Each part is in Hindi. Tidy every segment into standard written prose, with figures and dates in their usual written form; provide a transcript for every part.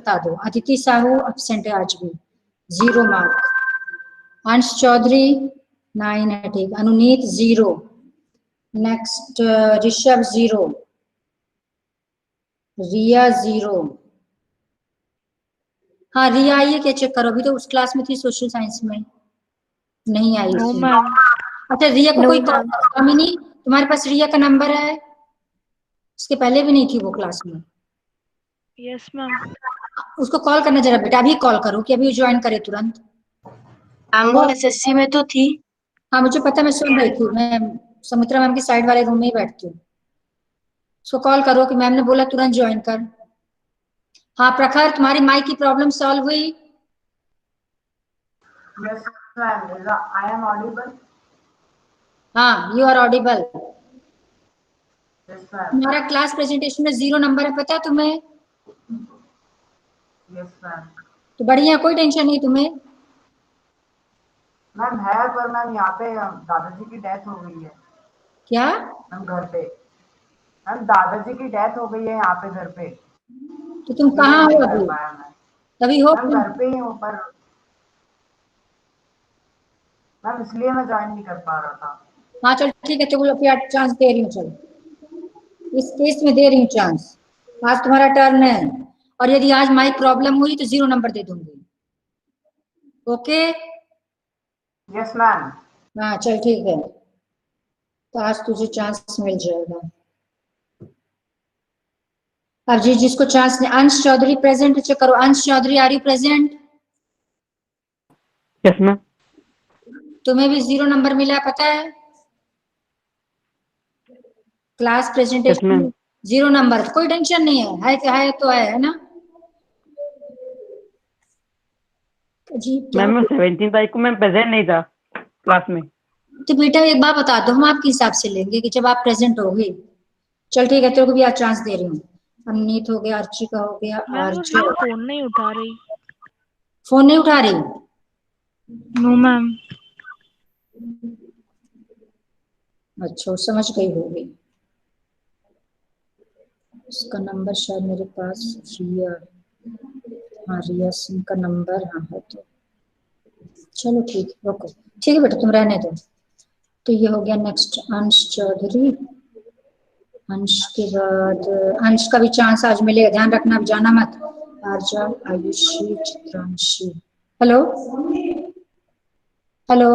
बता दो। अदिति साहू एब्सेंट है आज भी, 0 मार्क। अंश चौधरी 9 है, ठीक। अनुनीत 0। नेक्स्ट ऋषभ 0, रिया 0। हाँ रिया आई है क्या, चेक करो। अभी तो उस क्लास में थी सोशल साइंस में, नहीं आई नो उसमें। मैम। अच्छा रिया को No, कोई ma'am. कमी नहीं, तुम्हारे पास रिया का नंबर है? इसके पहले भी नहीं थी वो क्लास में। Yes, ma'am. उसको कॉल करना जरा बेटा, अभी कॉल करो कि अभी ज्वाइन करे तुरंत। वो एसएससी में तो थी। हाँ मुझे पता, मैं सुन रही थी, मैं सुमित्रा मैम की साइड वाले रूम में ही बैठती हूँ। उसको कॉल करो कि मैम ने बोला तुरंत ज्वाइन कर। हाँ प्रखर, तुम्हारी माइक की प्रॉब्लम सॉल्व हुई? Yes, ma'am. I am audible. हाँ you are audible. Yes, ma'am. तुम्हारा क्लास प्रेजेंटेशन में 0 नंबर है, पता है तुम्हें? Yes, ma'am. तो बढ़िया, कोई टेंशन नहीं तुम्हें। मैम है, पर मैम यहाँ पे दादाजी की डेथ हो गई है। क्या? मैम घर पे, मैम दादाजी की डेथ हो गई है यहाँ पे घर पे। तो तुम कहाँ हो नहीं कर अभी? पाया मैं। तभी हो मैम घर पे ही हूँ, पर मैम इसलिए मैं ज्वाइन नहीं कर पा रहा था। हाँ चल ठीक है, चलो फिर चांस दे रही हूँ, चलो इस केस में दे रही हूँ चांस। आज तुम्हारा टर्न है, और यदि आज माइक प्रॉब्लम हुई तो 0 नंबर दे दूंगी। ओके? Yes ma'am. हाँ चल ठीक है, तो आज तुझे चांस मिल जाएगा। अब जी जिसको चांस नहीं, अंश चौधरी प्रेजेंट, चेक करो। Ansh Chaudhary are you present? Yes ma'am. तुम्हें भी 0 नंबर मिला, पता है? Class presentation ma'am. में 0 नंबर, कोई टेंशन नहीं है तो है ना? जी क्या? मैम 17 तारीख को मैं प्रेजेंट नहीं था क्लास में। तो बेटा एक बात बता दो, हम आपके हिसाब से लेंगे कि जब आप प्रेजेंट होगे। चल ठीक है, तेरे को भी आज चांस दे रही हूँ। अमनीत हो गया, अर्चिका हो गया, मैम वो आर्चर। फोन नहीं उठा रही। फोन नहीं उठा रही? No ma'am. अच्छा समझ गई होगी, उसका नंबर शायद मेरे पास। रिया, हाँ रिया सिंह का नंबर हाँ है, तो चलो ठीक है, ओके ठीक है बेटा, तुम रहने दो। तो ये हो गया। नेक्स्ट अंश चौधरी। अंश के बाद अंश का भी चांस आज मिलेगा, ध्यान रखना, अब जाना मत। आर्जा, आयुषी, चित्रांशी। हेलो हेलो,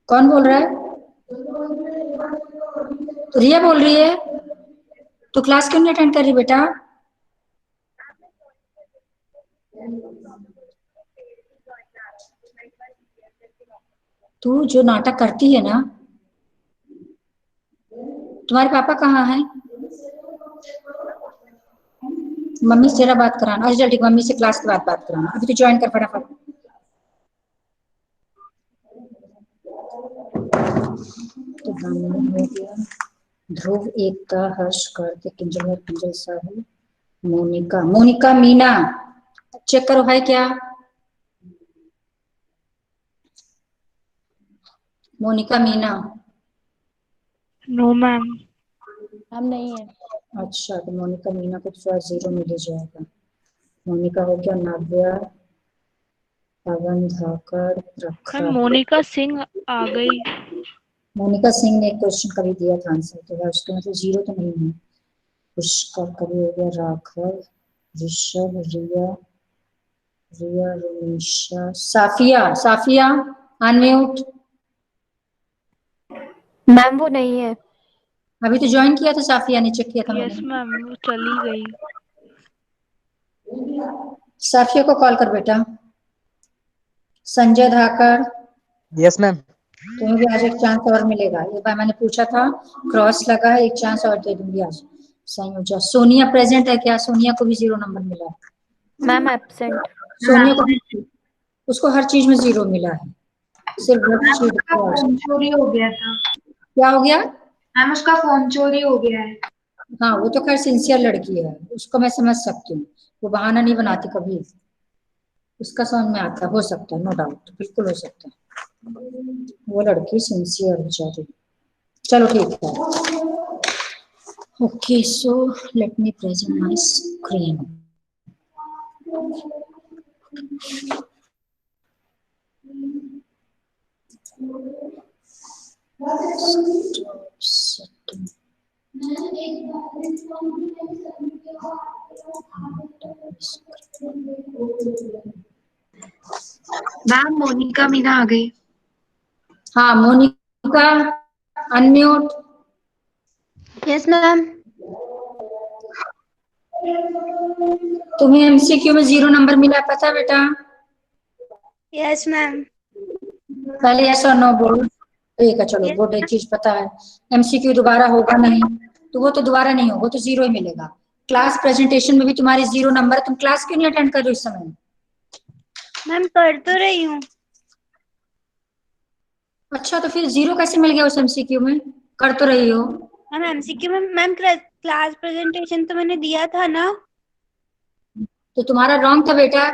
कौन बोल रहा है? रिया बोल रही है। तो क्लास क्यों नहीं अटेंड कर रही बेटा? तू जो नाटक करती है ना, तुम्हारे पापा कहाँ हैं? मम्मी से जरा बात कराना। अच्छा चल ठीक, मम्मी से क्लास के बाद बात कराना, अभी तो ज्वाइन कर फटाफट। तो हो गया। ध्रुव, एकता, हर्ष, कार्तिक, किंजल, किंजल साहू, मोनिका, मोनिका मीना, चेक करो है क्या? मोनिका मीना। No ma'am. हम नहीं है। अच्छा तो मोनिका मीना को थोड़ा 0 मिल जाएगा। मोनिका हो गया। नाव्या, पवन, धाकर, मैम प्रखर। मोनिका सिंह आ गई। मोनिका सिंह ने एक क्वेश्चन कभी दिया था आंसर, तो उसका मतलब 0 तो नहीं है। पुष्कर कभी हो गया। राघव, ऋषभ, रिया, रिया, रमेशा, साफिया, साफिया अनम्यूट। मैम वो नहीं है। अभी तो ज्वाइन किया था साफिया ने, चेक किया था यस मैंने। मैम वो चली गई। साफिया को कॉल कर बेटा। संजय धाकर। Yes ma'am. तुम्हें भी आज एक चांस और मिलेगा, एक बार मैंने पूछा था, क्रॉस लगा है, एक चांस और दे दूंगी आज। सही हो जा। सोनिया प्रेजेंट है क्या? सोनिया को भी 0 नंबर मिला है। Ma'am absent. सोनिया को भी, उसको हर चीज में 0 मिला है, सिर्फ वर्कशीट उसका फोन चोरी हो गया था। क्या हो गया? मैम उसका फोन चोरी हो गया है। हाँ वो तो खैर सिंसियर लड़की है, उसको मैं समझ सकती हूँ, वो बहाना नहीं बनाती कभी, उसका समझ में आता है, हो सकता है, नो डाउट, बिल्कुल हो सकता है, वो लड़की सिंसियर बेचारी। चलो ठीक है। Okay so let me present my screen. Ma'am Monika Meena आ गई। हाँ मोनिका, अनम्यूट। Yes ma'am. तुम्हें एमसीक्यू में 0 नंबर मिला, पता बेटा? Yes ma'am. पहले यस और नो बोलो। ठीक है चलो, गुड, एक चीज पता है, एमसीक्यू दोबारा होगा नहीं, तो वो तो दोबारा नहीं होगा, तो 0 ही मिलेगा। क्लास प्रेजेंटेशन में भी तुम्हारे 0 नंबर, तुम क्लास क्यों नहीं अटेंड कर रहे हो इस समय? मैम कर तो रही हूँ। अच्छा, तो फिर 0 कैसे मिल गया उस एमसीक्यू में? कर तो रही हो। मैम एमसीक्यू में मैम क्लास प्रेजेंटेशन तो मैंने दिया था ना। तो तुम्हारा रॉन्ग था बेटा।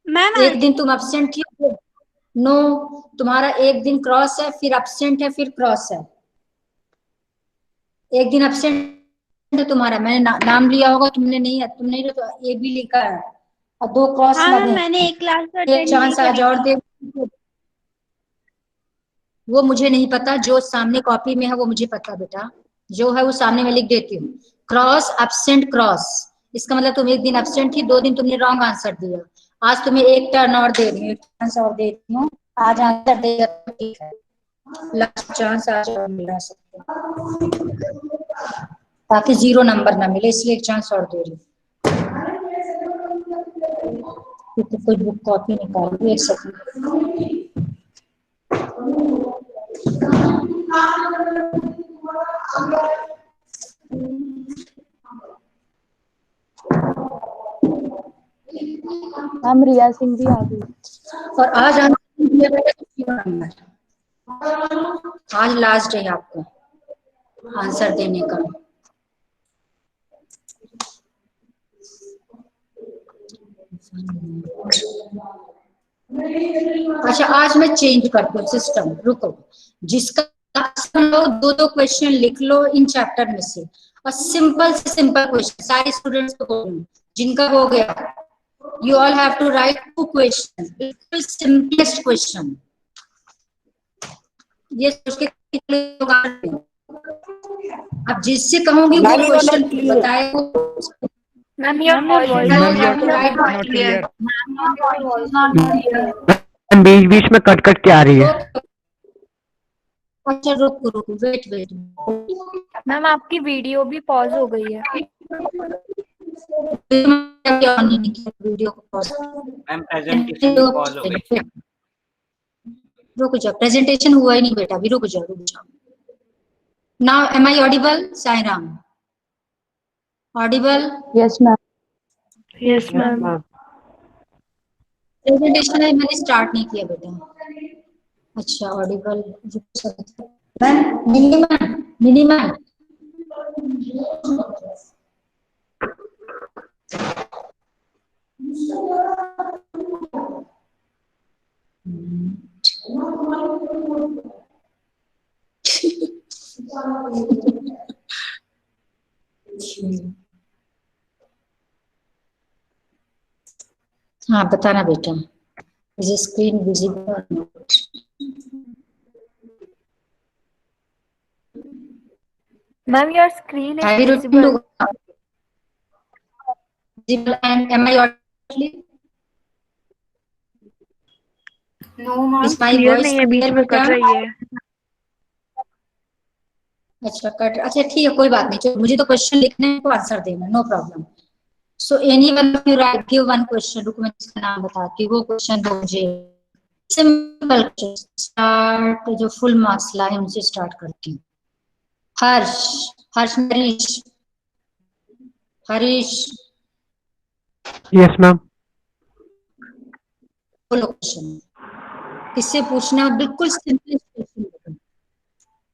मैम एक दिन तुम अब्सेंट थी। नो, तुम्हारा एक दिन क्रॉस है, फिर अब्सेंट है, फिर क्रॉस है। एक दिन अब्सेंट है तुम्हारा, मैंने नाम लिया होगा, तुमने नहीं है, तुमने तो ए भी लिखा है और 2 क्रॉस हाँ मैम लगे मैंने हैं। एक क्लास तो एक अटेंड नहीं चांस आज करी और थी। दे। वो मुझे नहीं पता, जो सामने कॉपी में है वो मुझे पता बेटा, जो है वो सामने मैं लिख देती हूँ। क्रॉस अब्सेंट क्रॉस, इसका मतलब तुम एक दिन अब्सेंट थी, 2 दिन तुमने रॉन्ग आंसर दिया। आज तुम्हें एक टर्न और दे रही हूँ, एक चांस और दे रही हूँ, आज आंसर देगा तो ठीक है, लास्ट चांस आज और मिला सकते, ताकि 0 नंबर ना मिले, इसलिए एक चांस और दे रही हूँ। तो कोई बुक कॉपी निकाल, एक सेकंड। मैम रिया सिंह भी आ गई। और आज आज लास्ट डे आपको आंसर देने का। अच्छा, आज मैं चेंज करती हूँ सिस्टम, रुको। जिसका लो 2-2 क्वेश्चन लिख लो इन चैप्टर में से, और सिंपल से सिंपल क्वेश्चन सारे स्टूडेंट्स को बोलूं, जिनका हो गया, you all have to write 2 questions, बिल्कुल simplest question। ये सोच के अब जिससे कहूंगी वो क्वेश्चन बताए। Ma'am your voice not clear. बीच बीच में कट कट के आ रही है। अच्छा रुको रुको, वेट वेट। मैम आपकी वीडियो भी पॉज हो गई है। वीडियो को पॉज, मैम प्रेजेंटेशन पॉज हो गई। रुक जाओ, प्रेजेंटेशन हुआ ही नहीं बेटा, अभी रुक जाओ रुक जाओ। Now am I audible? Sai Ram audible? Yes ma'am. Yes ma'am. Presentation है, मैंने स्टार्ट नहीं किया बेटा। अच्छा ऑडिबल, मैम मिनिमम मिनिमम हाँ बताना बेटा, इज स्क्रीन विजिबल और not? Ma'am your screen is have you visible. visible and am I audible? No ma'am. Is my clear voice नहीं है, बीच clear में बेटा? कट रही है। अच्छा कट, अच्छा ठीक है कोई बात नहीं, चलो मुझे तो क्वेश्चन लिखने है तो आंसर देना, no problem. So any one of you write give one question, रुको मैं इसका नाम बताती हूँ, वो क्वेश्चन दो मुझे, सिंपल क्वेश्चन। स्टार्ट, जो फुल मार्क्स लाए उनसे स्टार्ट करती हूँ। हर्ष, हर्ष हरीश, हरीश यस मैम। बोलो क्वेश्चन, किससे पूछना है? बिल्कुल सिंपल क्वेश्चन,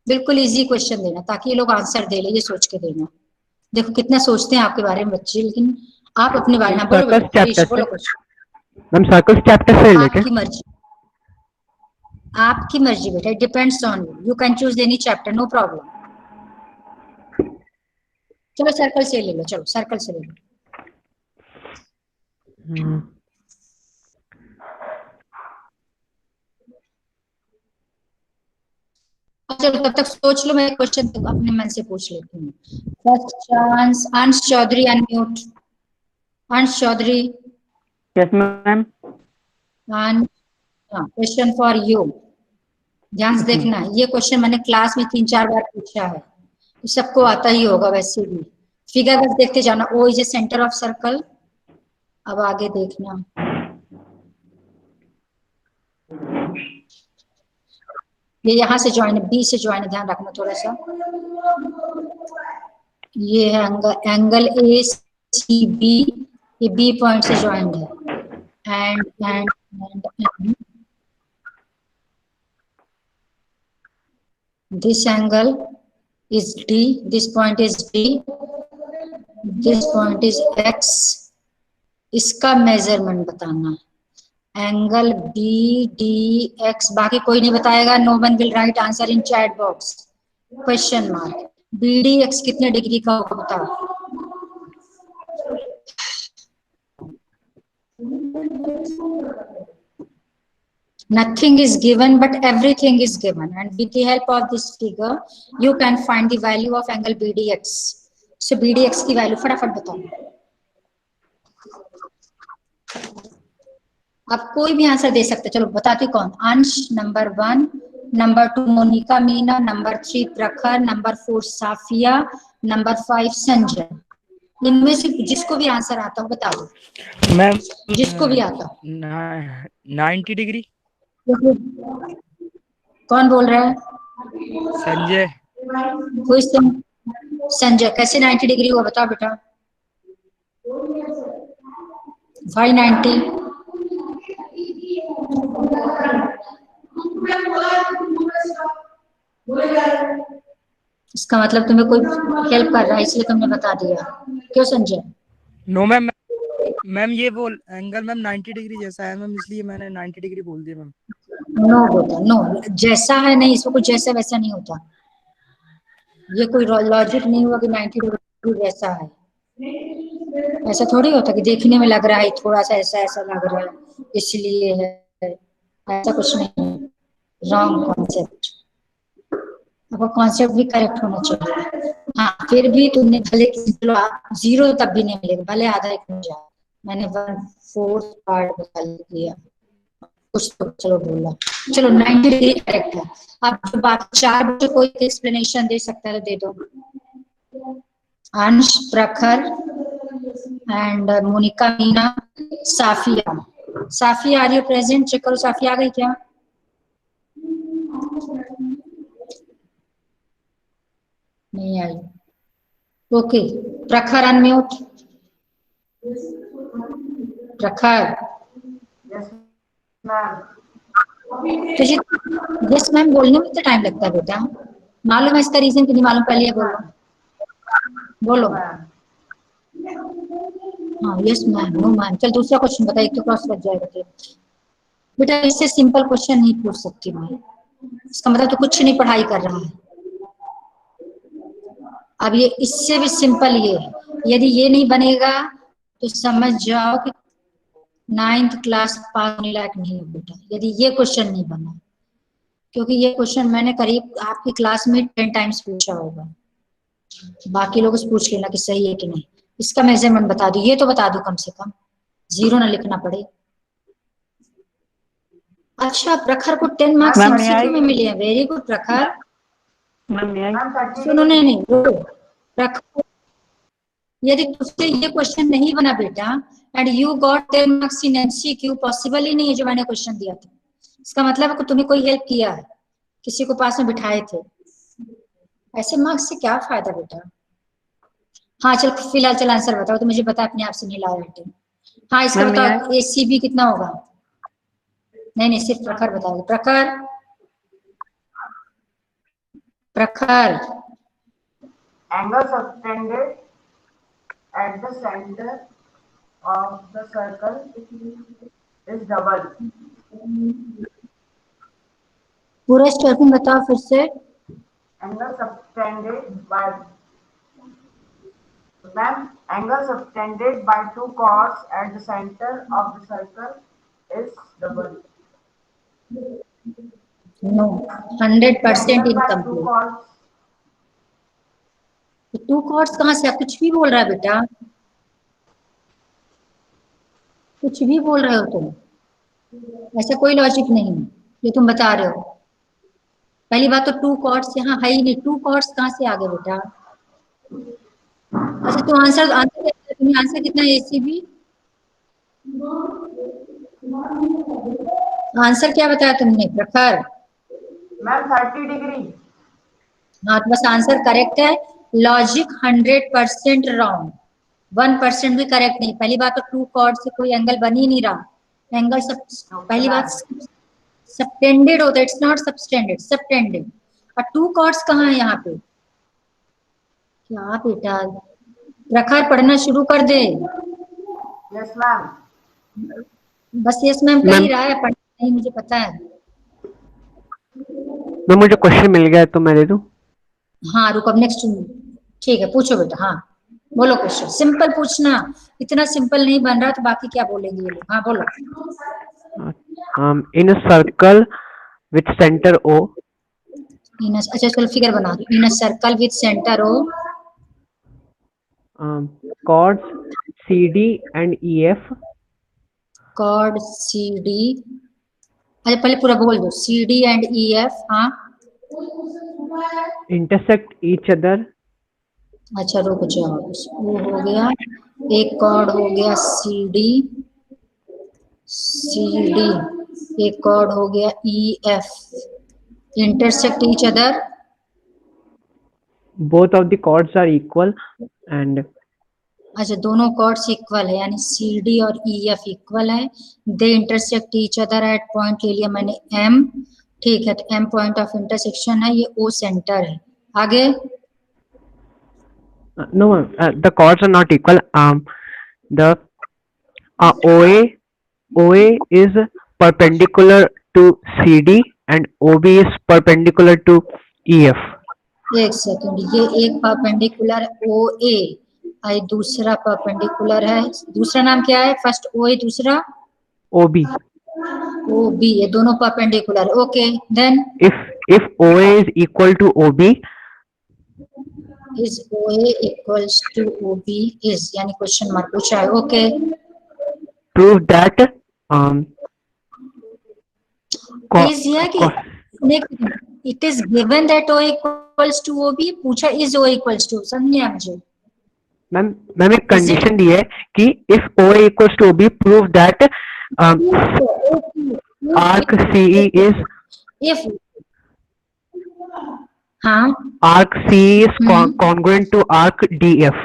बिल्कुल इजी क्वेश्चन देना, ताकि ये लोग आंसर दे ले, ये सोच के देना। देखो कितना सोचते हैं आपके बारे में बच्चे, लेकिन आप अपने बारे में बोलो बेटा। हरीश बोलो क्वेश्चन। मैम सर्कल्स चैप्टर से लेके। आपकी मर्जी, आपकी मर्जी बेटा, it depends on you, you can choose any chapter, no problem. चलो सर्कल से ले लो, चलो सर्कल से ले लो। चलो तब तक सोच लो, मैं क्वेश्चन तो अपने मन से पूछ लेती हूँ। फर्स्ट चांस, अंश Chaudhary unmute. Ansh Chaudhary, yes ma'am. Question for you, ध्यान से देखना। ये क्वेश्चन मैंने क्लास में 3-4 बार पूछा है, तो सबको आता ही होगा वैसे भी। फिगर बस देखते जाना। O is a centre of circle. अब आगे देखना, ये यहाँ से ज्वाइन है, बी से ज्वाइन है, ध्यान रखना थोड़ा सा। ये है एंगल ए सी बी, ये बी पॉइंट से ज्वाइन है। And this angle is D, this point is D, this point is X, इसका मेजरमेंट बताना। एंगल बी डी एक्स, बाकी कोई नहीं बताएगा। No one will write answer in chat box. Question mark. B D X कितने डिग्री का होगा बताओ। Nothing is given, but everything is given, and with the help of this figure, you can find the value of angle BDX. So BDX की वैल्यू फटाफट बताओ। अब कोई भी आंसर दे सकते, चलो बताती कौन। Ansh number 1, number 2 Monika Meena, number 3 Prakhar, number 4 Safia, number 5 Sanjay. इनमें से जिसको भी आंसर आता हो बता दो मैम। जिसको भी आता हो। 90 डिग्री। कौन बोल रहा है? संजय। संजय, कैसे 90 डिग्री हुआ बताओ बेटा। वाई 90? इसका मतलब तुम्हें कोई हेल्प कर रहा है इसलिए तुमने बता दिया, क्यों संजय? नो मैम, मैम ये वो एंगल मैम 90 डिग्री जैसा है मैम, इसलिए मैंने 90 डिग्री बोल दिया मैम। नो बेटा नो, जैसा है नहीं, इसमें कुछ जैसा वैसा नहीं होता। ये कोई लॉजिक नहीं हुआ कि 90 डिग्री वैसा है। ऐसा थोड़ी होता कि देखने में लग रहा है थोड़ा सा ऐसा ऐसा लग रहा है इसलिए है, ऐसा कुछ नहीं है। Wrong concept. आपका कॉन्सेप्ट भी करेक्ट होना चाहिए। हाँ फिर भी तुमने भले जीरो तब भी नहीं मिलेगा, भले आधा एक मिल जाए। मैंने 1/4 पार्ट बता दिया कुछ तो, चलो बोला। चलो 90 डिग्री करेक्ट है। अब जो बाकी 4 बच्चों कोई एक्सप्लेनेशन दे सकता है तो दे दो। Ansh, Prakhar and Monika Meena, Safiya. Safiya are you present? Check करो साफिया आ गई क्या? नहीं आई। Okay, Prakhar unmute. Prakhar. Yes ma'am. Yes ma'am बोलने में तो टाइम लगता है बेटा, मालूम है इसका रीजन कि नहीं मालूम? पहले बोलो, बोलो। हाँ यस मैम, नो मैम। चल दूसरा क्वेश्चन बताइए तो क्रॉस लग जाएगा। बेटा इससे सिंपल क्वेश्चन नहीं पूछ सकती मैं, इसका मतलब तो कुछ नहीं पढ़ाई कर रहा है। अब ये इससे भी सिंपल ये है, यदि ये नहीं बनेगा तो समझ जाओ कि 9th क्लास पास होने लायक नहीं है बेटा, यदि ये क्वेश्चन नहीं बना। क्योंकि ये क्वेश्चन मैंने करीब आपकी क्लास में 10 टाइम्स पूछा होगा। बाकी लोग पूछ लेना कि सही है कि नहीं। इसका मेजरमेंट बता दो, ये तो बता दो कम से कम, जीरो ना लिखना पड़े। अच्छा प्रखर को 10 मार्क्स एमसीक्यू में मिले हैं, वेरी गुड प्रखर। सुनो नहीं प्रखर, यदि तुझसे ये क्वेश्चन नहीं बना बेटा and you got 10 marks in MCQ, possible ही नहीं है जो मैंने क्वेश्चन दिया था। इसका मतलब है कि तुम्हें कोई हेल्प किया है, किसी को पास में बिठाए थे। ऐसे मार्क्स से क्या फायदा बेटा। हाँ चल फिलहाल चल आंसर बताओ, तो मुझे पता अपने आप से नहीं ला रहे। हाँ इसका बताओ एसीबी कितना होगा? नहीं सिर्फ प्रखर बताओ। प्रखर, प्रखर। Angle subtended at the center of the circle is double. पूरा स्टेटमेंट बताओ फिर से। Angle subtended by ma'am, angle subtended by 2 chords at the center of the circle is double. No, 100% Two incomplete. chords. तो 2 कॉर्ड्स कहाँ से? कुछ भी बोल रहा है बेटा, कुछ भी बोल रहे हो तुम, ऐसा कोई लॉजिक नहीं है जो तुम बता रहे हो। पहली बात तो 2 कॉर्ड्स यहाँ है ही नहीं, 2 कॉर्ड्स कहाँ से आ गए बेटा? अच्छा तुम आंसर आंसर तुम्हें आंसर कितना है एसीबी? आंसर क्या बताया तुमने प्रखर? Ma'am 30 degree. हाँ तो बस आंसर करेक्ट है, लॉजिक 100% रॉन्ग, 1% भी करेक्ट नहीं। पहली बात तो 2 कॉर्ड से कोई एंगल बन ही नहीं रहा, एंगल सब पहली बात सबटेंडेड होता है, इट्स नॉट सबटेंडेड, सबटेंडेड। और 2 कॉर्ड्स कहाँ है यहाँ पे? क्या बेटा प्रखर पढ़ना शुरू कर दे। Yes ma'am. बस यस मैम कह ही रहा है, पढ़ना नहीं मुझे पता है। मैम मुझे क्वेश्चन मिल गया है तो मैं दे दूं? हाँ रुको, अब नेक्स्ट ठीक है पूछो बेटा। हाँ बोलो क्वेश्चन, सिंपल पूछना, इतना सिंपल नहीं बन रहा तो बाकी क्या बोलेंगे ये लोग। हाँ बोलो। In a circle with centre O, अच्छा चलो फिगर बना दो। In a circle with centre O, chords CD and EF chord C D, अच्छा पहले पूरा बोल दो, C D and E F. हाँ intersect each other अच्छा रुक जाओ, वो हो गया एक कॉर्ड, हो गया सी डी, सी डी, एक कॉर्ड हो गया E F, intersect each other. both of the chords are equal and अच्छा दोनों कॉर्ड्स इक्वल है, यानी सी डी और ई एफ इक्वल है। They intersect each other at point ले लिया मैंने एम, ठीक है, तो एम पॉइंट ऑफ इंटरसेक्शन है, ये ओ सेंटर है। आगे no, the chords are not equal. The OA is perpendicular to CD and OB is perpendicular to EF. एक सेकंड, ये एक परपेंडिकुलर ओ ए और दूसरा परपेंडिकुलर है, दूसरा नाम क्या है? फर्स्ट ओ ए, दूसरा OB. ओ बी, ये दोनों perpendicular. Okay then If OA is equal to OB, is O A equals to O B is, यानी क्वेश्चन मार्क पूछा है। ओके prove that इज है कि it is given that O equals to O B, पूछा इज ओ इक्वल्स टू, समझे मुझे? मैम एक कंडीशन दी है कि if OA equals to OB, prove that arc CE is if हाँ arc CE is congruent to arc DF.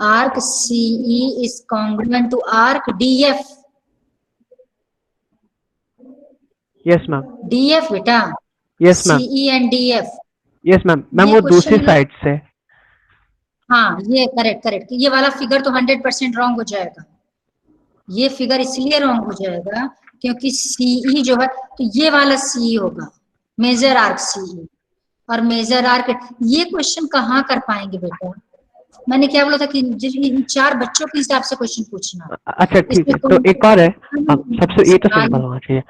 arc CE is congruent to arc DF। Yes ma'am. DF बेटा, Yes ma'am. CE and DF। Yes ma'am. Ma'am ये वो question दूसरी में- साइड से। हाँ ये करेक्ट करेक्ट, ये वाला फिगर तो 100% रॉन्ग हो जाएगा। ये फिगर इसलिए रॉन्ग हो जाएगा क्योंकि सीई जो है, तो ये वाला सीई होगा, मेजर आर्क सीई और मेजर आर्क। ये क्वेश्चन कहाँ कर पाएंगे बेटा? मैंने क्या बोला था कि इन 4 बच्चों के हिसाब से क्वेश्चन पूछना। अच्छा ठीक है, इसमें तो एक और है, सबसे ये तो हाँ, सिंपल होना चाहिए।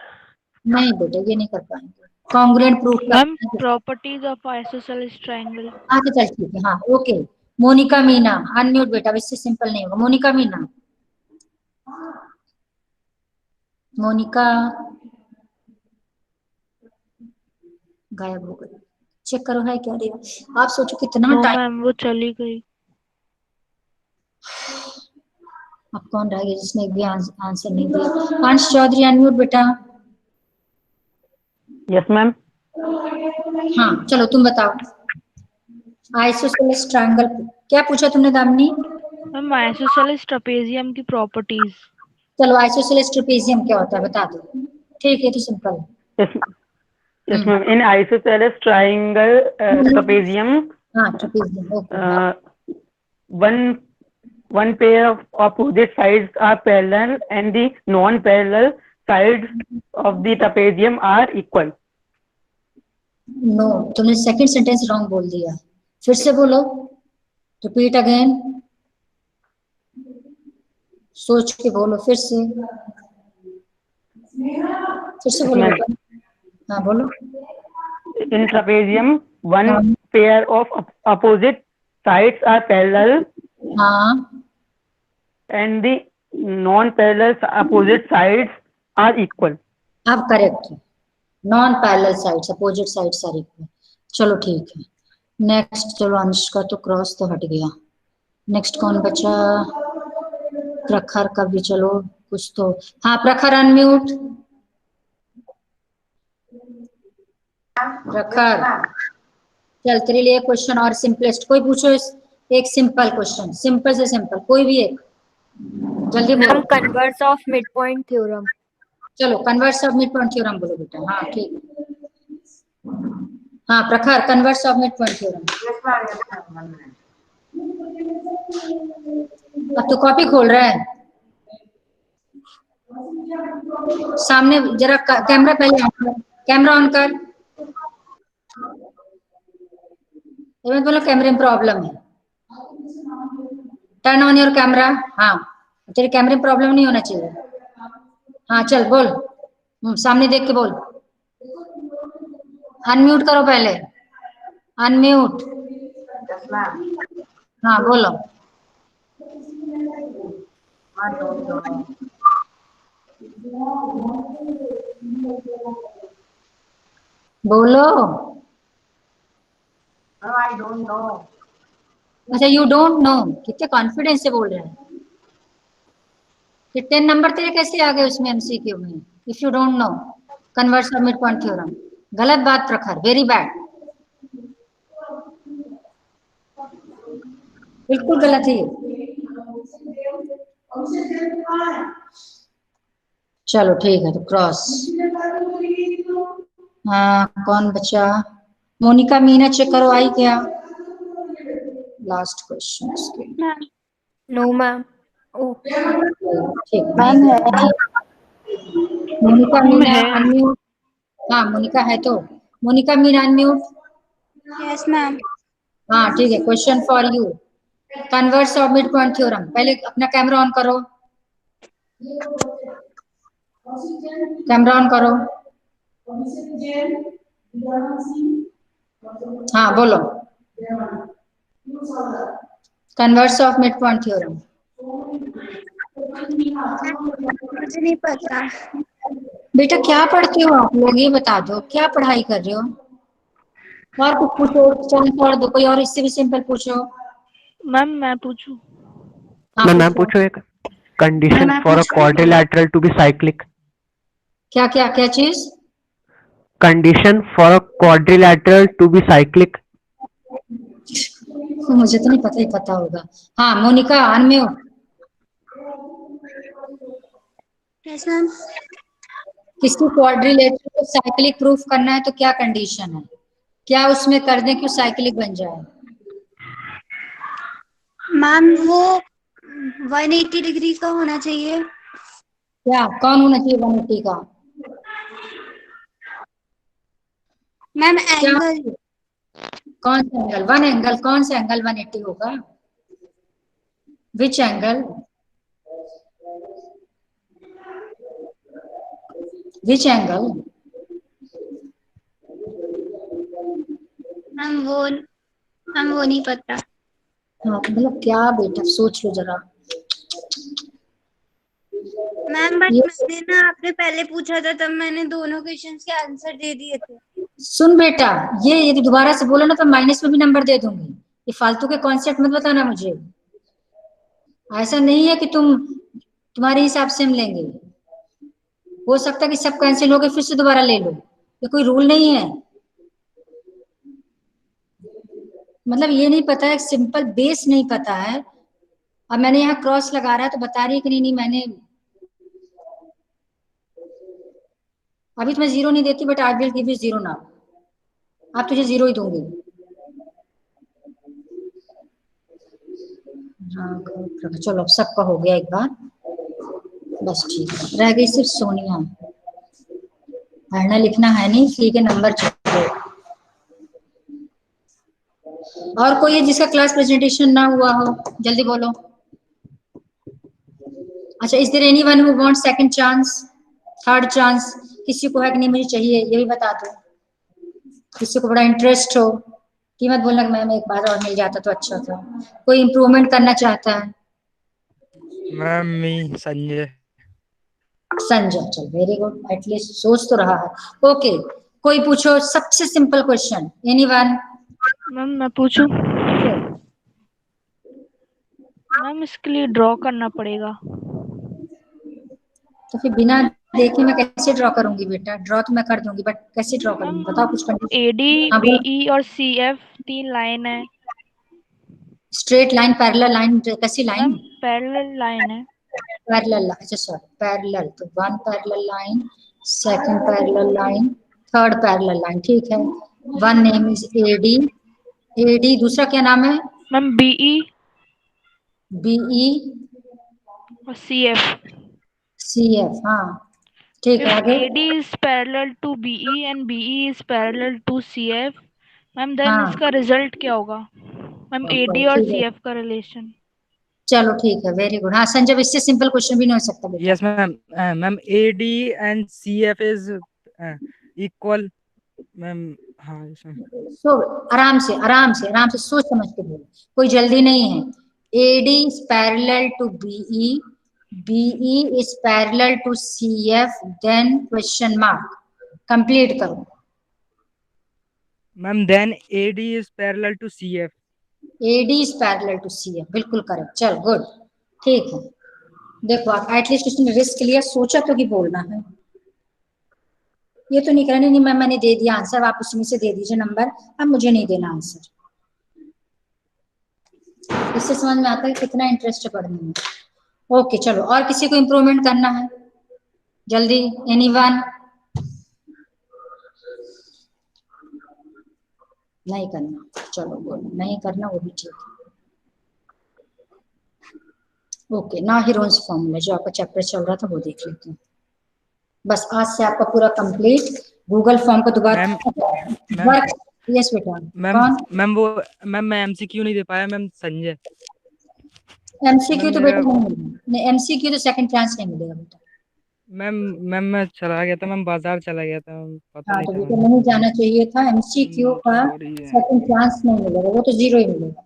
नहीं बेटा ये नहीं कर पाएंगे, congruent proof ma'am properties of isosceles triangle. अच्छा चल ठीक है। हाँ ओके, मोनिका मीना अनम्यूट बेटा, इससे सिंपल नहीं होगा। मोनिका मीना, मोनिका गायब हो गई, चेक करो है क्या दिया। आप सोचो कितना टाइम, मैम वो चली गई। अब कौन रह गया जिसने एक भी आंसर नहीं दिया? पांच चौधरी अनम्यूट बेटा। Yes ma'am. हाँ चलो तुम बताओ, आइसोसेलेस ट्रायंगल क्या पूछा तुमने दामिनी? मैम आइसोसेलेस ट्रेपेजियम की प्रॉपर्टीज। चलो आइसोसेलेस ट्रेपेजियम क्या होता है बता दो। ठीक है तो simple. Yes ma'am. In isosceles triangle trapezium, हाँ trapezium okay. one pair of opposite sides are parallel and the non-parallel sides of the trapezium are equal. No, तुमने सेकंड सेंटेंस रॉन्ग बोल दिया, फिर से बोलो, रिपीट अगेन, सोच के बोलो फिर से। फिर से बोलो मैम। बेटा। हाँ बोलो। In trapezium, one हाँ pair of opposite sides are parallel हाँ and the non-parallel opposite sides are equal. अब करेक्ट है, non parallel sides opposite sides are equal. चलो ठीक है, नेक्स्ट। चलो अंश का तो क्रॉस तो हट गया, नेक्स्ट कौन बचा? प्रखर का भी चलो कुछ तो। हाँ प्रखर अनम्यूट। प्रखर चल तेरे लिए क्वेश्चन और सिंपलेस्ट कोई पूछो, एक सिंपल क्वेश्चन, सिंपल से सिंपल कोई भी एक, जल्दी बोलो। Converse of mid point theorem. चलो converse of mid point theorem बोलो बेटा। हाँ ठीक है। हाँ Prakhar converse of mid point theorem. Yes, ma'am. Yes, ma'am. 1 minute. अब तो कॉपी खोल रहा है सामने, जरा कैमरा पहले ऑन कर, कैमरा ऑन कर। बोलो कैमरे में प्रॉब्लम है, टर्न ऑन योर कैमरा। हाँ तेरे कैमरे में प्रॉब्लम नहीं होना चाहिए। हाँ चल बोल, सामने देख के बोल। अनम्यूट करो पहले, अनम्यूट। Yes, ma'am. हाँ बोलो। I don't know. बोलो। No, I don't know. अच्छा यू डोंट नो, कितने कॉन्फिडेंस से बोल रहे हैं। कि 10 नंबर तेरे कैसे आ गए उसमें एमसीक्यू में? If you don't know converse of mid point theorem. गलत बात प्रखर, वेरी बैड, बिल्कुल गलत है। चलो ठीक है, तो क्रॉस। हाँ कौन बचा? मोनिका मीना चेक करो आई क्या? लास्ट क्वेश्चन इसके। No ma'am. ठीक मैम है। मोनिका मैम मीना है। अनम्यूट। हाँ मोनिका है तो, Monika Meena unmute. Yes ma'am. हाँ ठीक है, question for you, converse of mid point theorem. पहले अपना कैमरा ऑन करो, कैमरा ऑन करो। हाँ बोलो, converse of mid point theorem. मुझे नहीं पता। बेटा क्या पढ़ते हो आप लोग, ये बता दो क्या पढ़ाई कर रहे हो? और कुछ पूछो, चांस और दो, कोई और इससे भी सिंपल पूछो। मैम मैं पूछूं? हाँ मैं पूछो। पूछो एक condition for a quadrilateral to be cyclic. क्या क्या क्या चीज? Condition for a quadrilateral to be cyclic. मुझे तो नहीं पता, ही पता होगा। हाँ मोनिका अनम्यूट। Yes ma'am. किसी क्वाड्रिलेटरल को साइक्लिक प्रूफ करना है तो क्या कंडीशन है, क्या उसमें कर दें कि साइक्लिक बन जाए? मैम वो 180 डिग्री का होना चाहिए। क्या कौन होना चाहिए 180 का? मैम क्या एंगल। कौन सा एंगल? वन एंगल, कौन सा एंगल 180 होगा? Which angle? Which angle? Ma'am वो नहीं पता। हाँ मतलब क्या बेटा, सोच लो जरा। मैम बट ये मैंने ना आपने पहले पूछा था तब मैंने दोनों क्वेश्चंस के आंसर दे दिए थे। सुन बेटा, ये यदि दोबारा से बोलो ना तो माइनस में भी नंबर दे दूंगी। ये फालतू के कॉन्सेप्ट मत बताना मुझे। ऐसा नहीं है कि तुम्हारे हिसाब से हम लेंगे, हो सकता है कि सब कैंसिल हो गए फिर से दोबारा ले लो, ये कोई रूल नहीं है। मतलब ये नहीं पता है, सिंपल बेस नहीं पता है। अब मैंने यहाँ क्रॉस लगा रहा है तो बता रही है कि नहीं मैंने अभी तुम्हें जीरो नहीं देती, but I will give you zero now. आप तुझे जीरो ही दूंगी। चलो अब सबका हो गया एक बार, बस ठीक है, रह गई सिर्फ सोनिया। पढ़ना लिखना है नहीं, ठीक है नंबर चलो। और कोई है जिसका क्लास प्रेजेंटेशन ना हुआ हो, जल्दी बोलो। अच्छा, is there anyone who wants second chance, third chance, किसी को है कि नहीं मुझे चाहिए, ये भी बता दो। किसी को बड़ा इंटरेस्ट हो, कि मत बोलना कि मैम एक बार और मिल जाता तो अच्छा था। कोई इम्प्रूवमेंट करना चाहता है? मैम मी संजय। संजय, चल वेरी गुड, एटलीस्ट सोच तो रहा है। ओके, कोई पूछो सबसे सिंपल क्वेश्चन, एनीवन? मैम मैं पूछूं? मैम इसके लिए ड्रॉ करना पड़ेगा। तो फिर बिना देखे मैं कैसे ड्रॉ करूंगी बेटा? ड्रॉ तो मैं कर दूंगी, बट कैसे ड्रॉ करूंगी बताओ कुछ कंडीशन। एडी, हाँ बोलो। बीई और सीएफ 3 लाइन है। स्ट्रेट लाइन, पैरेलल लाइन, कैसी लाइन? मैम पैरेलल लाइन है। पैरेलल, अच्छा सॉरी पैरेलल, तो one parallel line, second parallel line, third parallel line, ठीक है। One name is AD, AD, दूसरा क्या नाम है? मैम बीई बीई और सीएफ। सीएफ, हाँ ठीक है, If आगे। AD is parallel to BE and BE is parallel to CF, ma'am then हाँ इसका रिजल्ट क्या होगा? मैम AD और ठीक है, CF का रिलेशन। चलो ठीक है, वेरी गुड। हाँ संजय, इससे सिंपल क्वेश्चन भी नहीं हो सकता बेटा। Yes ma'am. Ma'am AD and CF is equal ma'am. हाँ yes, ma'am. सो आराम से आराम से आराम से सोच समझ के बोलो, कोई जल्दी नहीं है। AD is parallel to BE, BE is parallel to CF, then question mark, complete करो। Ma'am then AD is parallel to CF। AD is parallel to CF, बिल्कुल करेक्ट, चल गुड, ठीक है। देखो आप एटलीस्ट उसने रिस्क लिया, सोचा तो कि बोलना है। ये तो नहीं करना, नहीं मैम मैंने दे दिया आंसर, आप उसमें से दे दीजिए नंबर, अब मुझे नहीं देना आंसर। इससे समझ में आता है कितना इंटरेस्ट है पढ़ने में। ओके चलो, और किसी को इम्प्रूवमेंट करना है जल्दी, एनीवन? नहीं करना, चलो बोलो नहीं करना, वो भी ठीक है। ओके, ना हीरोइंस फॉर्मूला जो आपका चैप्टर चल रहा था वो देख लेते हैं। बस आज से आपका पूरा कंप्लीट। गूगल फॉर्म को दोबारा वर्क। यस बेटा। मैम कौन? मैम वो मैम मैं MCQ नहीं दे पाया मैम, संजय। एमसीक्यू तो बेटा नहीं मिलेगा, एमसीक्यू तो सेकंड चांस नहीं मिलेगा बेटा। मैम मैम मैं चला गया था मैम, बाजार चला गया था मैम, पता हाँ नहीं तो था बेटा मैम। नहीं जाना चाहिए था, एमसीक्यू का सॉरी सेकंड चांस नहीं मिलेगा, वो तो जीरो ही मिलेगा।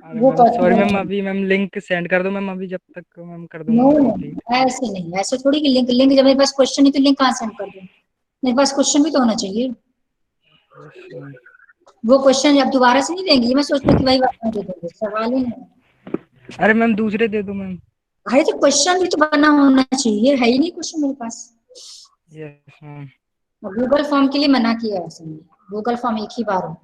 अरे वो मैम सॉरी मैम, पर्सनल अभी मैम लिंक सेंड कर दो मैम, अभी जब तक मैम कर दूंगा नो, मैं कंप्लीट। ऐसे नहीं, ऐसे थोड़ी कि लिंक लिंक जब मेरे पास क्वेश्चन है तो लिंक कहाँ सेंड कर दूं? मेरे पास क्वेश्चन भी तो होना चाहिए। वो क्वेश्चन अब दोबारा से नहीं देंगे, मैं सोचता हूँ कि भाई वापस दे देंगे, सवाल ही नहीं। अरे मैम दूसरे दे दो मैम। अरे तो क्वेश्चन भी तो बना होना चाहिए, है ही नहीं क्वेश्चन मेरे पास। Yes ma'am. गूगल फॉर्म के लिए मना किया है उसने, गूगल फॉर्म एक ही बार हो।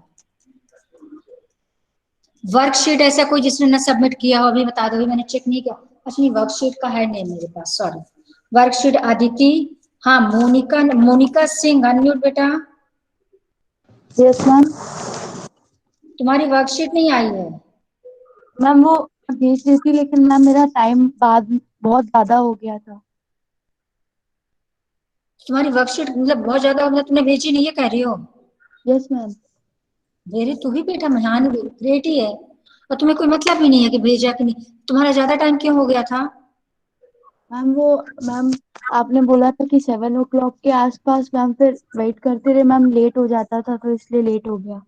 वर्कशीट ऐसा कोई जिसने ना सबमिट किया हो अभी बता दो, अभी मैंने चेक नहीं किया। अच्छा नहीं, वर्कशीट का है नहीं मेरे पास, सॉरी। वर्कशीट अदिति, हाँ मोनिका, मोनिका सिंह अनम्यूट बेटा। Yes ma'am. तुम्हारी वर्कशीट नहीं आई है? मैम वो भेज दी थी, लेकिन मैम मेरा टाइम बाद बहुत ज्यादा हो गया था। तुम्हारी वर्कशीट मतलब बहुत ज्यादा, मतलब तुमने भेजी नहीं है कह रही हो? Yes ma'am. वेरी, तू भी बेटा महान ग्रेट ही है, और तुम्हें कोई मतलब ही नहीं है कि भेजा कि नहीं। तुम्हारा ज्यादा टाइम क्यों हो गया था? मैम आपने बोला था कि 7 o'clock के आसपास, मैम फिर वेट करते रहे, मैम लेट हो जाता था तो इसलिए लेट हो गया।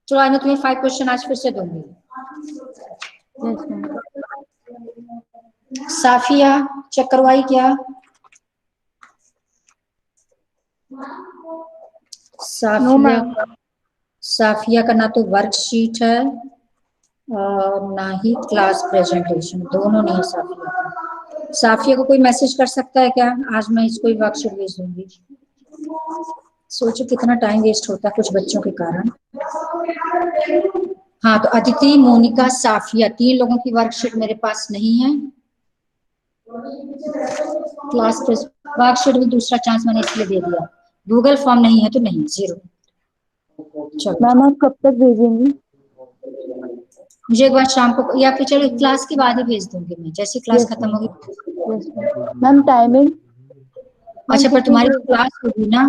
चलो आज मैं तुम्हें 5 क्वेश्चन आज फिर से दूंगी। Yes ma'am. साफिया चेक करवाई क्या? साफिया, साफिया का ना तो वर्कशीट है और ना ही क्लास प्रेजेंटेशन, दोनों नहीं है साफिया का। साफिया को कोई मैसेज कर सकता है क्या? आज मैं इसको ही वर्कशीट भेज दूंगी। सोचो कितना टाइम वेस्ट होता है कुछ बच्चों के कारण। हाँ तो अदिति, मोनिका, साफिया, 3 लोगों की वर्कशीट मेरे पास नहीं है। क्लास वर्कशीट भी दूसरा चांस मैंने इसलिए दे दिया। गूगल फॉर्म नहीं है तो नहीं, जीरो। चलो मैम आप कब तक भेजेंगी? मुझे एक बार शाम को, या फिर चलो क्लास के बाद ही भेज दूंगी मैं, जैसे क्लास खत्म होगी। Ma'am timing? अच्छा पर तुम्हारी क्लास होगी ना?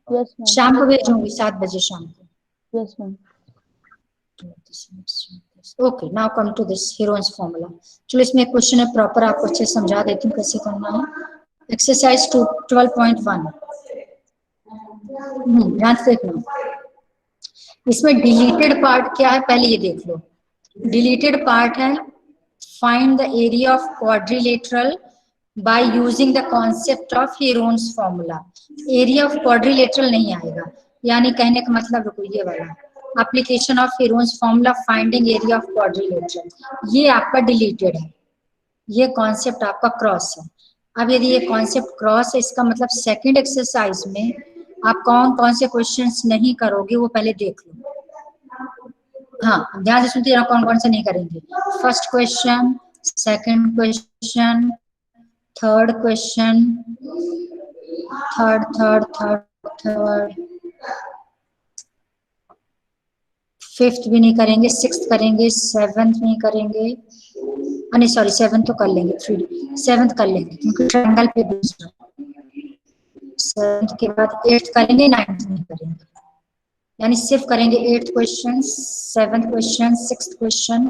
Yes ma'am. शाम को भेजूंगी 7 बजे शाम को। Yes ma'am. Okay now come to this Heron's formula. चलो इसमें एक क्वेश्चन है प्रॉपर, आपको अच्छे समझा देती हूँ कैसे करना है। एक्सरसाइज 12.1 ध्यान से देखना। इसमें डिलीटेड पार्ट क्या है पहले ये देख लो। डिलीटेड पार्ट है find the area of quadrilateral by using the concept of Heron's formula. Area of quadrilateral नहीं आएगा, यानी कहने का मतलब रुको ये वाला application of Heron's formula finding area of quadrilateral, ये आपका डिलीटेड है। ये कॉन्सेप्ट आपका क्रॉस है। अब यदि ये कॉन्सेप्ट क्रॉस है, इसका मतलब सेकंड एक्सरसाइज में आप कौन कौन से क्वेश्चंस नहीं करोगे वो पहले देख लो। हाँ ध्यान से सुनते रहो कौन कौन से नहीं करेंगे। First question, second question, third question, third, fifth भी नहीं करेंगे, सिक्स्थ करेंगे, सेवेंथ नहीं करेंगे, नहीं सॉरी सेवेंथ तो कर लेंगे, सेवेंथ कर लेंगे क्योंकि ट्रायंगल पे दूसरा। सेवेंथ के बाद एट्थ करेंगे, नाइन्थ नहीं करेंगे, यानी सिर्फ करेंगे eighth question, seventh question, sixth question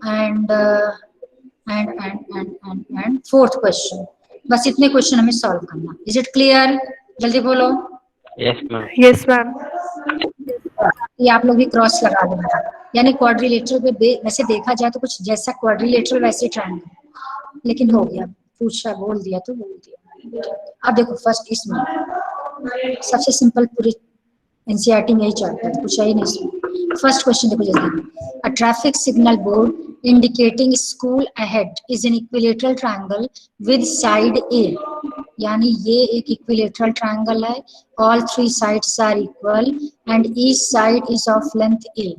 and fourth question. बस इतने क्वेश्चन हमें सॉल्व करना। Is it clear? जल्दी बोलो। Yes ma'am. Yes ma'am. ये आप लोग भी क्रॉस लगा देना, यानी क्वाड्रिलेटरल पे वैसे देखा जाए तो कुछ जैसा क्वाड्रिलेटरल वैसे ट्रायंगल, लेकिन हो गया, पूछा बोल दिया तो बोल दिया। अब देखो फर्स्ट इसमें सबसे सिंपल पूरी एनसीईआरटी में यही चलता है, कुछ ही नहीं इसमें। फर्स्ट क्वेश्चन देखो जल्दी। A traffic signal board indicating school ahead is an equilateral triangle with side a, यानी ये एक इक्विलेटरल ट्रायंगल है, all three sides are equal and each side is of length a.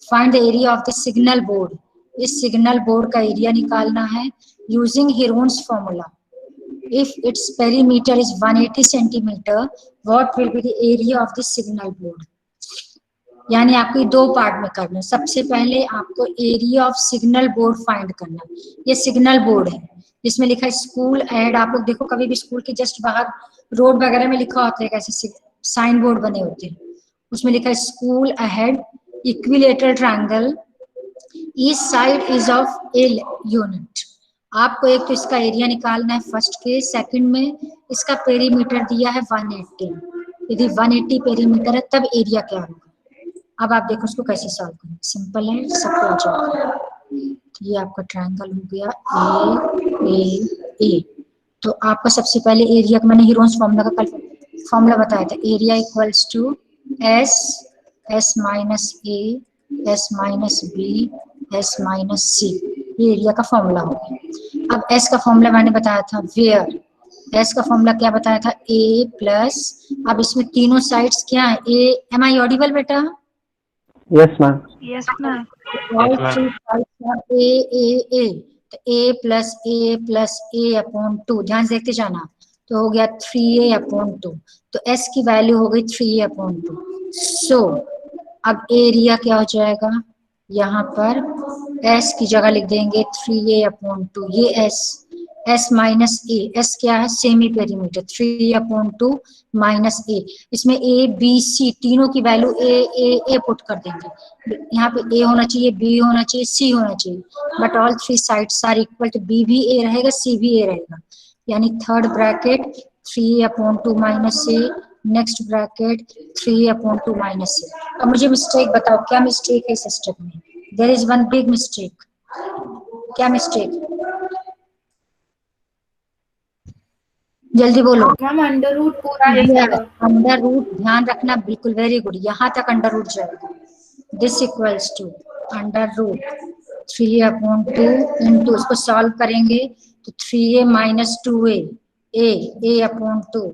Find the area of the signal board. इस सिग्नल बोर्ड का एरिया निकालना है using Heron's formula. If its perimeter is 180 centimeter, what will be the area of the signal board? यानी आपको दो पार्ट में करना है। सबसे पहले आपको area of signal board find करना। ये सिग्नल बोर्ड है जिसमें लिखा है स्कूल एड। आप लोग देखो कभी भी स्कूल के जस्ट बाहर रोड वगैरह में लिखा होता है कैसे साइन बोर्ड बने होते हैं, उसमें लिखा है school ahead equilateral triangle, each side is of a unit. आपको एक तो इसका एरिया निकालना है फर्स्ट के, सेकंड में इसका पेरीमीटर दिया है 180। यदि 180 पेरीमीटर है तब एरिया क्या होगा। अब आप देखो उसको कैसे सॉल्व करें, सिंपल है, सबको आ जाएगा। तो ये आपका ट्रायंगल हो गया ए। तो आपका सबसे पहले एरिया का मैंने हेरोन्स फॉर्मूला का कल फॉर्मूला बताया था, area equals to s minus a, s minus b, s minus c. ये एरिया का फॉर्मूला हो गया। अब एस का फॉर्मूला मैंने बताया था वेयर, एस का फॉर्मूला क्या बताया था ए प्लस, अब इसमें तीनों साइड्स क्या है ए। एम आई ऑडिबल बेटा? Yes ma'am. Yes ma'am. All three sides are a, तो ए प्लस ए अपॉन 2, ध्यान से देखते जाना। तो हो गया 3a अपॉन 2, तो एस की वैल्यू हो गई 3a अपॉन 2। सो अब एरिया क्या हो जाएगा, यहाँ पर s की जगह लिख देंगे 3a अपॉन 2। ये s माइनस ए, s क्या है semi perimeter, 3 upon 2 minus a। इसमें a b c तीनों की वैल्यू a पुट कर देंगे। यहाँ पे a होना चाहिए, b होना चाहिए, c होना चाहिए, but all three sides are equal, तो b भी a रहेगा, c भी a रहेगा, यानी third bracket 3 upon 2 minus a, next bracket 3 upon 2 minus a। अब मुझे मिस्टेक बताओ, क्या मिस्टेक है इस स्टेप में? There is one big mistake. क्या मिस्टेक? जल्दी बोलो। मैम अंडर रूट पूरा अंडर रूट, ध्यान रखना बिल्कुल, वेरी गुड, यहाँ तक अंडर रूट जाएगा। This equals to under root 3 upon 2 into, इसको सॉल्व करेंगे तो 3a minus 2a, a upon 2,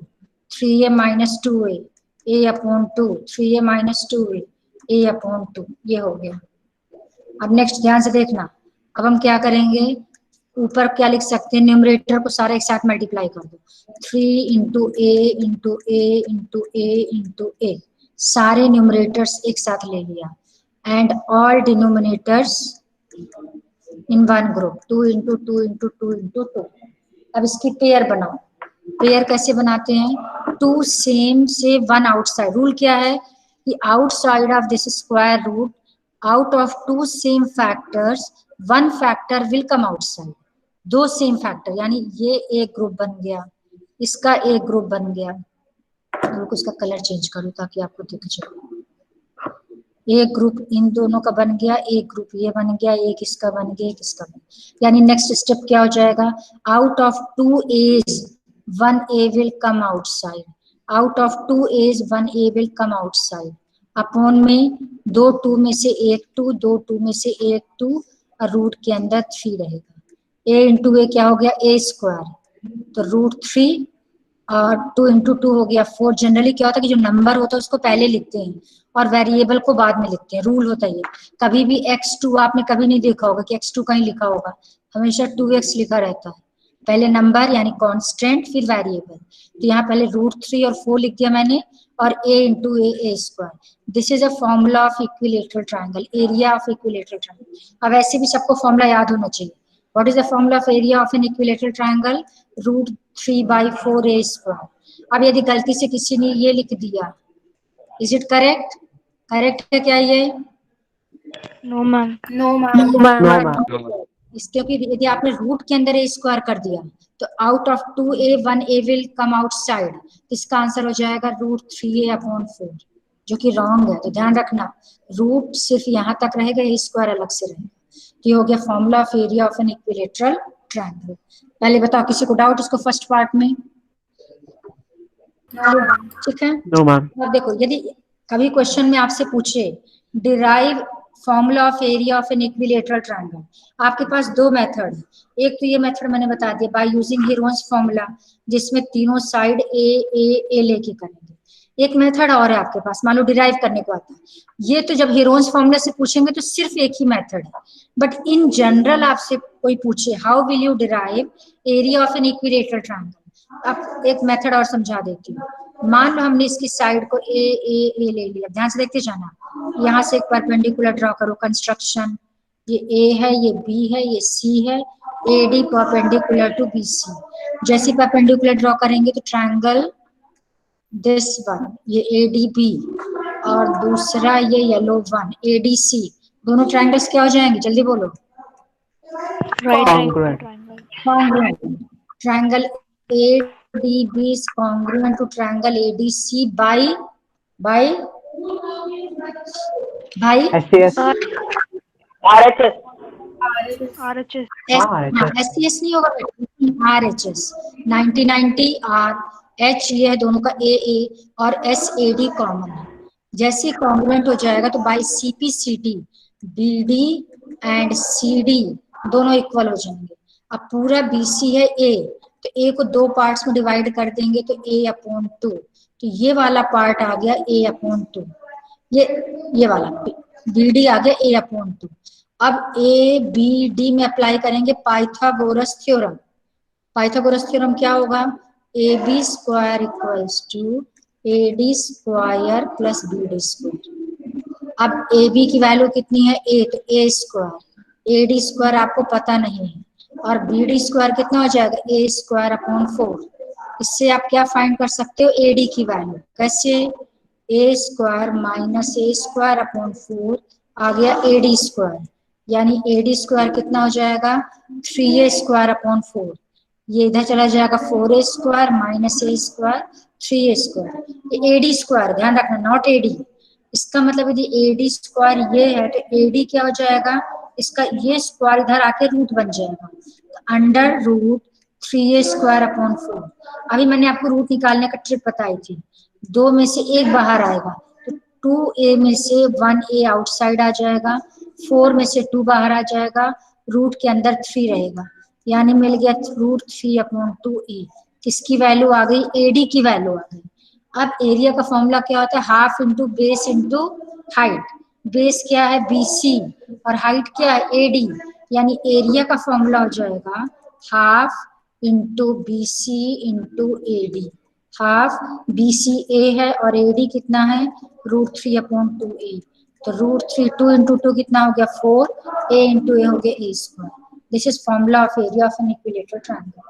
3a minus 2a, a upon 2, 3a minus 2a, a upon 2, ये हो गया। अब नेक्स्ट ध्यान से देखना, अब हम क्या करेंगे, ऊपर क्या लिख सकते हैं, न्यूमरेटर को सारा एक साथ मल्टीप्लाई कर दो, 3 इंटू ए इंटू ए इंटू ए इंटू ए, सारे न्यूमरेटर्स एक साथ ले लिया, and all denominators in one group, 2 into 2 into 2 into 2। अब इसकी पेयर बनाओ। पेयर कैसे बनाते हैं, 2 सेम से 1 आउटसाइड। रूल क्या है कि outside of this square root, out of 2 same factors 1 factor will come outside। 2 same factor, यानी ये एक ग्रुप बन गया, इसका एक ग्रुप बन गया, रुको इसका कलर चेंज करूँ ताकि आपको दिख जाए। एक ग्रुप इन दोनों का बन गया, एक ग्रुप ये बन गया, एक इसका बन गया, एक इसका बन गया। यानी नेक्स्ट स्टेप क्या हो जाएगा, out of 2 A's 1 A will come outside, out of 2 A's 1 A will come outside, upon में 2 2 में से एक 2, 2 2 में से एक 2 और रूट के अंदर 3 रहेगा। A इंटू ए क्या हो गया, A स्क्वायर, तो √3 और 2 इंटू 2 हो गया 4। जनरली क्या होता है कि जो नंबर होता है उसको पहले लिखते हैं और वेरिएबल को बाद में लिखते हैं, रूल होता है ये। कभी भी x2 आपने कभी नहीं देखा होगा कि x2 कहीं लिखा होगा, हमेशा 2x लिखा रहता है, पहले नंबर यानी कांस्टेंट फिर वेरिएबल। तो यहाँ पहले √3 और 4 लिख दिया मैंने और a into A square. This is a formula of equilateral triangle, area of equilateral triangle. अब ऐसे भी सबको फॉर्मूला याद होना चाहिए। What is the formula of area of an equilateral triangle, √3/4a square. अब यदि गलती से किसी ने ये लिख दिया, इज इट करेक्ट, करेक्ट है क्या ये? No ma'am. No ma'am. क्योंकि यदि आपने रूट के अंदर a स्क्वायर कर दिया तो out of 2a 1a will come outside, इसका आंसर हो जाएगा √3a/4, जो कि रॉन्ग है। तो ध्यान रखना, रूट सिर्फ यहाँ तक रहेगा, a स्क्वायर अलग से रहेगा। तो ये हो गया formula of area of N equilateral triangle. पहले बताओ किसी को डाउट इसको फर्स्ट पार्ट में? ठीक है। अब देखो, यदि कभी क्वेश्चन में आपसे पूछे derive formula of area of N equilateral triangle, आपके पास दो मेथड है। एक तो ये मेथड मैंने बता दिया बाय यूजिंग हीरोन्स फॉर्मूला, जिसमें तीनों साइड ए लेके करेंगे। एक मेथड और है आपके पास, मान लो डिराइव करने को आता है, ये तो जब हीरोन्स फॉर्मूला से पूछेंगे तो सिर्फ एक ही मेथड है। बट इन जनरल आपसे कोई पूछे how will you derive area of N equilateral triangle, अब एक मेथड और समझा देती हूँ। मान लो हमने इसकी साइड को ए ले लिया, ध्यान से देखते जाना। यहाँ से एक परपेंडिकुलर ड्रॉ करो, कंस्ट्रक्शन, ये ए है, ये बी है, ये सी है, A D perpendicular to B C. जैसे परपेंडिकुलर ड्रॉ करेंगे तो ट्रायंगल दिस वन, ये ए डी बी, और दूसरा ये yellow one A D C, दोनों ट्रायंगल्स क्या हो जाएंगे, जल्दी बोलो? Triangle ADB is congruent to triangle ADC by SCS RHS SCS नहीं होगा, RHS 90 RH, ये है दोनों का AA और SAD कॉमन है। जैसे कॉन्ग्रुएंट हो जाएगा तो by CPCD BD and CD दोनों इक्वल हो जाएंगे। अब पूरा BC है A, तो A को दो पार्ट्स में डिवाइड कर देंगे तो A/2, तो ये वाला पार्ट आ गया A/2, ये वाला BD आ गया A/2। अब ABD में अप्लाई करेंगे पाइथागोरस थ्योरम। पाइथागोरस थ्योरम क्या होगा, AB square equals to AD square plus BD square. अब AB की वैल्यू कितनी है A, तो A स्क्वायर, AD स्क्वायर आपको पता नहीं है, और BD स्क्वायर कितना हो जाएगा A स्क्वायर अपॉन 4। इससे आप क्या फाइंड कर सकते हो, AD की वैल्यू। कैसे, A square minus A square upon 4 आ गया AD स्क्वायर, यानी AD स्क्वायर कितना हो जाएगा 3A स्क्वायर अपॉन 4। ये इधर चला जाएगा 4A square minus A square 3A square, ये AD स्क्वायर, ध्यान रखना, नॉट AD। इसका मतलब यदि AD स्क्वायर ये है तो AD क्या हो जाएगा, इसका ये स्क्वायर इधर आके रूट बन जाएगा, under root 3A square upon 4। अभी मैंने आपको रूट निकालने का ट्रिक बताई थी, 2 में से एक बाहर आएगा तो 2A में से 1A आउटसाइड आ जाएगा, 4 में से 2 बाहर आ जाएगा, रूट के अंदर 3 रहेगा, यानी मिल गया √3/2A। किसकी वैल्यू आ गई, AD की वैल्यू आ गई। अब एरिया का फॉर्मूला क्या होता है, half into base into height. Base क्या है BC और हाइट क्या है AD, यानी एरिया का फॉर्मूला हो जाएगा half into BC into AD। Half BCA है और AD कितना है √3/2A, तो √3 2 इंटू 2 कितना हो गया 4, A इंटू A हो गया A square. This is formula of area of N equilateral triangle.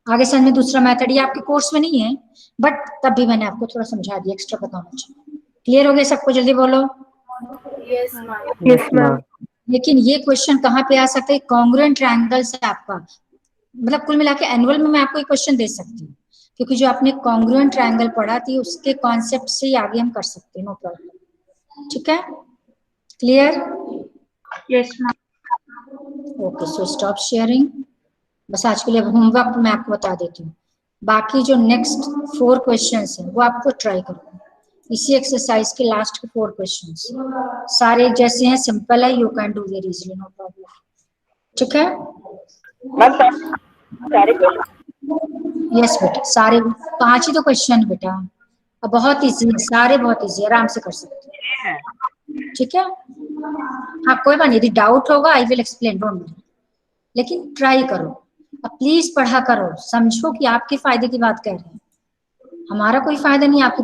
आगे समझ में दूसरा मेथड, ये आपके कोर्स में नहीं है बट तब भी मैंने आपको थोड़ा समझा दिया, एक्स्ट्रा बताना चाहिए। क्लियर हो गया सबको, जल्दी बोलो? Yes ma'am. लेकिन ये क्वेश्चन कहाँ पे आ सकता है, कॉन्ग्रुएंट ट्रायंगल से आपका मतलब कुल मिला के एनुअल में मैं आपको एक क्वेश्चन दे सकती हूँ, क्योंकि जो आपने कॉन्ग्रुएंट ट्रायंगल पढ़ा थी उसके कॉन्सेप्ट से ही आगे हम कर सकते हैं, नो प्रॉब्लम। ठीक है, clear? Yes ma'am. Okay, so stop sharing. बस आज के लिए होमवर्क मैं आपको बता देती हूँ, बाकी जो नेक्स्ट 4 क्वेश्चंस हैं वो आपको ट्राई करना। इसी एक्सरसाइज के लास्ट के 4 क्वेश्चंस सारे एक जैसे हैं, सिंपल है, you can do very easily, no problem. ठीक है यस बेटा, सारे 5 ही तो क्वेश्चन बेटा, अब बहुत इजी है, सारे बहुत इजी, आराम से कर सकते हैं। ठीक है, हाँ कोई बात नहीं, यदि डाउट होगा I will explain, don't worry, लेकिन ट्राई करो। अब प्लीज पढ़ा करो, समझो कि आपके फायदे की बात कर रहे हैं, हमारा कोई फायदा नहीं, आपके